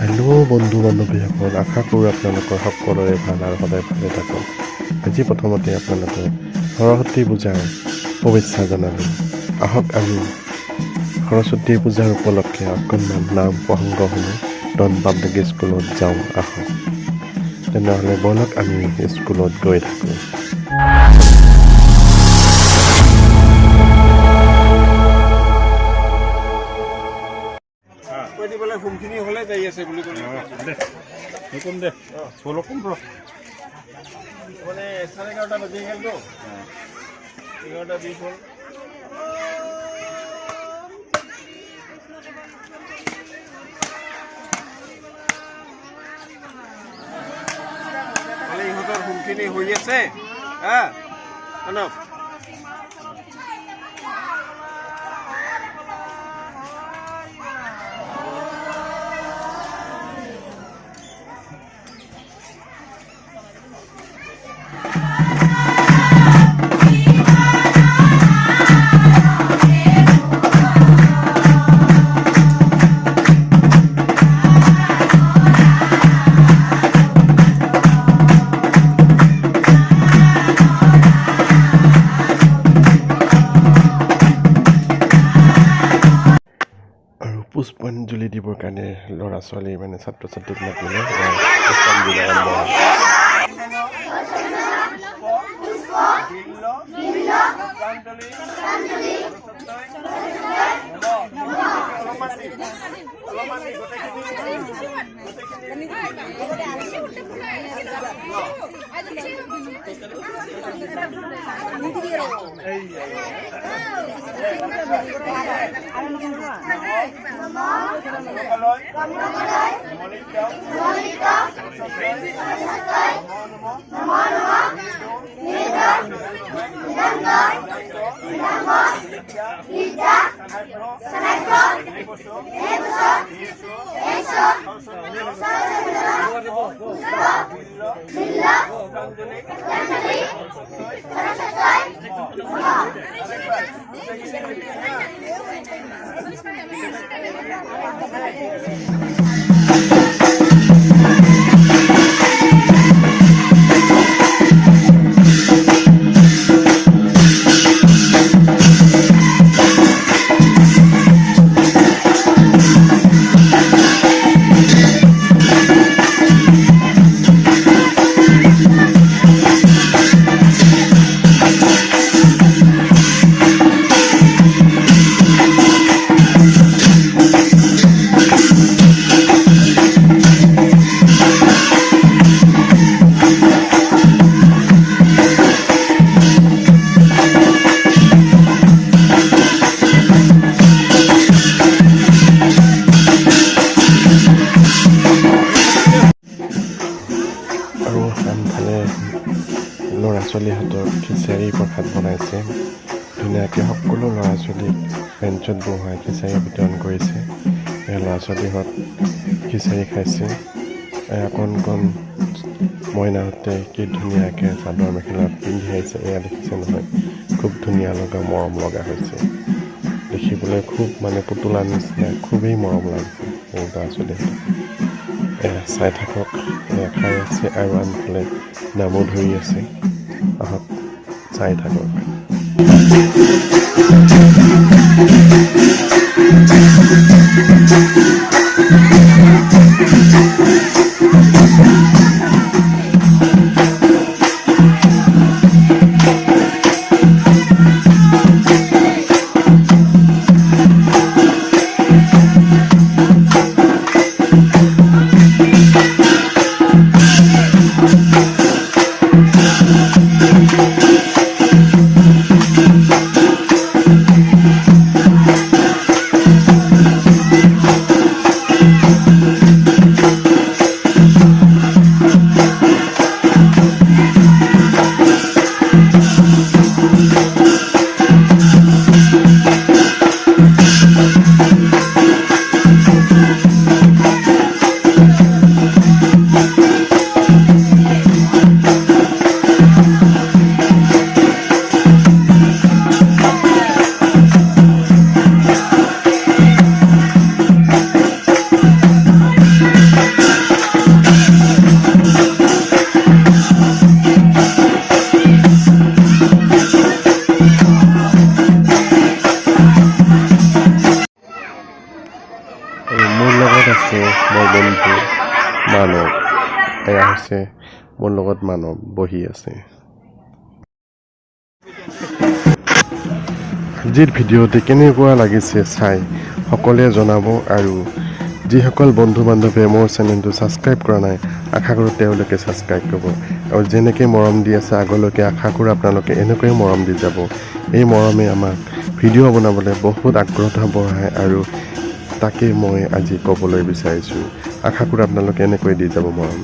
Hello' বন্ধু বান্ধৱীসকল, আশা কৰোঁ আপোনালোকৰ সকলোৰে ভাল আৰু সদায় ভালে থাকক। আজি প্ৰথমতে আপোনালোকক সৰস্বতী পূজাৰ শুভেচ্ছা জনালোঁ। আহক আমি সৰস্বতী পূজাৰ উপলক্ষে অকণমান নাম প্ৰসংগ শুনো। ডন পাব্লিক স্কুলত যাওঁ আহক। তেনেহ'লে ব'লক আমি স্কুলত গৈ থাকোঁ। কোনখিনি হ'লে যাই আছে বুলি ক'লে কম দে চলো কম মানে 11:30 বাজি গ'লতো 11:20 হ'ল। ইহঁতৰ কোনখিনি হৈ আছে হা মানৱ পুষ্পাঞ্জলি দিবৰ কাৰণে ল'ৰা ছোৱালী মানে ছাত্ৰ ছাত্ৰীক মাতিলে পুষ্পাঞ্জলি আৰম্ভ হ'ল। ল'ৰা ছোৱালীহঁতক খিচাৰী প্ৰসাদ বনাইছে। ধুনীয়াকৈ সকলো ল'ৰা ছোৱালীক বেঞ্চত বহাই খিচাৰী বিতৰণ কৰিছে। ল'ৰা ছোৱালীহঁত খিচাৰী খাইছে। কণ কণ মইনাহঁতে কি ধুনীয়াকৈ চাদৰ মেখেলা পিন্ধি আহিছে। এয়া দেখিছে নহয়, খুব ধুনীয়া লগা মৰম লগা হৈছে। দেখিবলৈ খুব মানে পুতলাৰ নিচিনা খুবেই মৰম লাগিছে এই ল'ৰা ছোৱালীহঁতক। চাই থাকক, খাই আছে আৰু আনফালে নামো ধৰি আছে। আহক চাই থাকক। লগত আছে মোৰ বন্ধু মানৱ। এয়া হৈছে মোৰ লগত মানৱ বহি আছে। আজিৰ ভিডিঅ'টি কেনেকুৱা লাগিছে চাই সকলোৱে জনাব, আৰু যিসকল বন্ধু বান্ধৱে মোৰ চেনেলটো ছাবস্ক্ৰাইব কৰা নাই আশা কৰোঁ তেওঁলোকে ছাবস্ক্ৰাইব কৰিব, আৰু যেনেকৈ মৰম দি আছে আগলৈকে আশা কৰোঁ আপোনালোকে এনেকৈয়ে মৰম দি যাব। এই মৰমে আমাক ভিডিঅ' বনাবলৈ বহুত আগ্ৰহ বঢ়ায়, আৰু তাকে মই আজি ক'বলৈ বিচাৰিছোঁ। আশা কৰোঁ আপোনালোকে এনেকৈ দি যাব মৰম।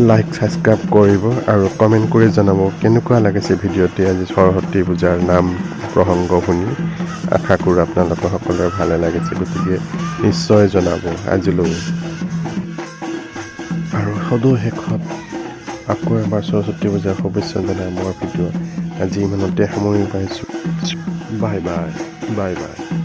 লাইক ছাবস্ক্ৰাইব কৰিব আৰু কমেণ্ট কৰি জনাব কেনেকুৱা লাগিছে ভিডিঅ'টি। আজি সৰস্বতী পূজাৰ নাম প্ৰসংগ শুনি আশা কৰোঁ আপোনালোকৰ সকলোৰে ভালে লাগিছে, গতিকে নিশ্চয় জনাব আজিলৈ। আৰু সদৌ শেষত আকৌ এবাৰ সৰস্বতী পূজাৰ শুভেচ্ছা জনাই মোৰ ভিডিঅ' আজি ইমানতে সামৰি পাইছোঁ। Bye bye bye bye.